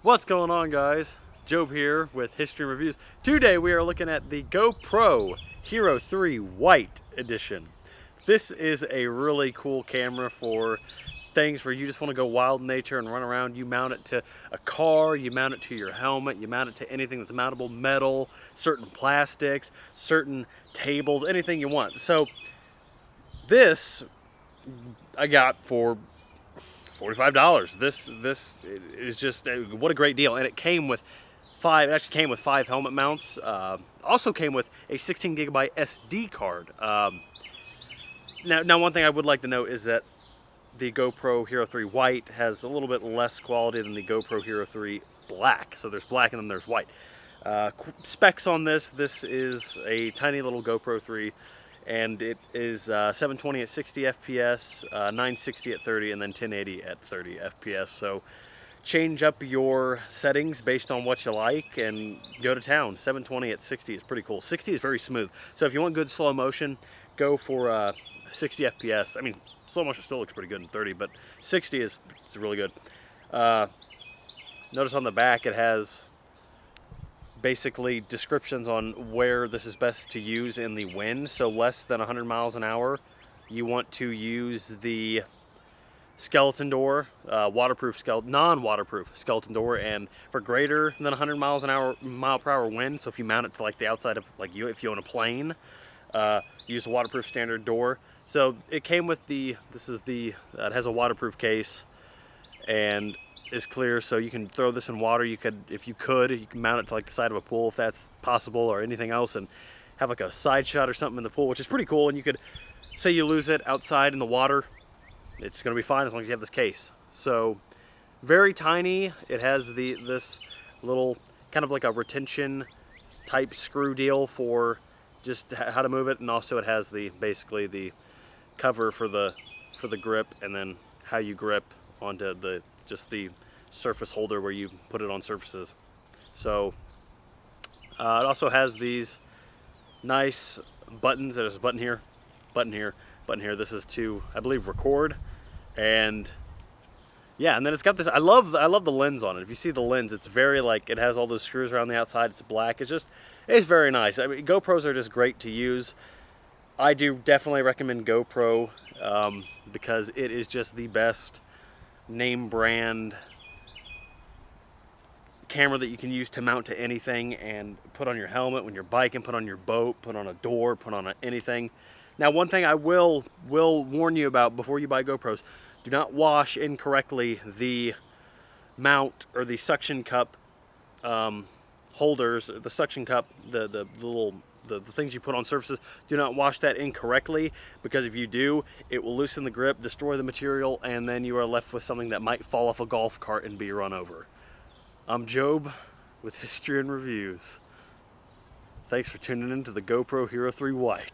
What's going on, guys? Job here with History and Reviews. Today we are looking at the GoPro Hero 3 White Edition. This is a really cool camera for things where you just want to go wild in nature and run around. You mount it to a car, you mount it to your helmet, you mount it to anything that's mountable, metal, certain plastics, certain tables, anything you want. So this I got for $45. This is just what a great deal, and it came with five. It actually came with 5 helmet mounts. Also came with a 16 gigabyte SD card. Now, one thing I would like to note is that the GoPro Hero 3 White has a little bit less quality than the GoPro Hero 3 Black. So there's black and then there's white. Specs on this. This is a tiny little GoPro 3. And it is 720 at 60 FPS, 960 at 30, and then 1080 at 30 FPS. So change up your settings based on what you like and go to town. 720 at 60 is pretty cool. 60 is very smooth. So if you want good slow motion, go for 60 FPS. I mean, slow motion still looks pretty good in 30, but 60 is really good. Notice on the back it has basically descriptions on where this is best to use in the wind. So less than 100 miles an hour, you want to use the skeleton door, non-waterproof skeleton door, and for greater than 100 mile per hour wind, so if you mount it to like the outside of, like, if you own a plane, use a waterproof standard door. So it came with it has a waterproof case and is clear, so you can throw this in water. You can mount it to like the side of a pool if that's possible, or anything else, and have like a side shot or something in the pool, which is pretty cool. And you could say you lose it outside in the water, it's going to be fine as long as you have this case. So very tiny. It has this little kind of like a retention type screw deal for just how to move it, and also it has basically the cover for the grip, and then how you grip onto the surface holder where you put it on surfaces. So it also has these nice buttons. There's a button here, button here, button here. This is to, I believe, record. And yeah, and then it's got this, I love the lens on it. If you see the lens, it's very, like, it has all those screws around the outside. It's black. It's very nice. I mean, GoPros are just great to use. I do definitely recommend GoPro because it is just the best name brand camera that you can use to mount to anything and put on your helmet when you're biking, put on your boat, put on a door, put on anything. Now, one thing I will warn you about before you buy GoPros: do not wash incorrectly the mount or the suction cup holders, the suction cup, the things you put on surfaces. Do not wash that incorrectly, because if you do, it will loosen the grip, destroy the material, and then you are left with something that might fall off a golf cart and be run over. I'm Job with History and Reviews. Thanks for tuning in to the GoPro Hero 3 White.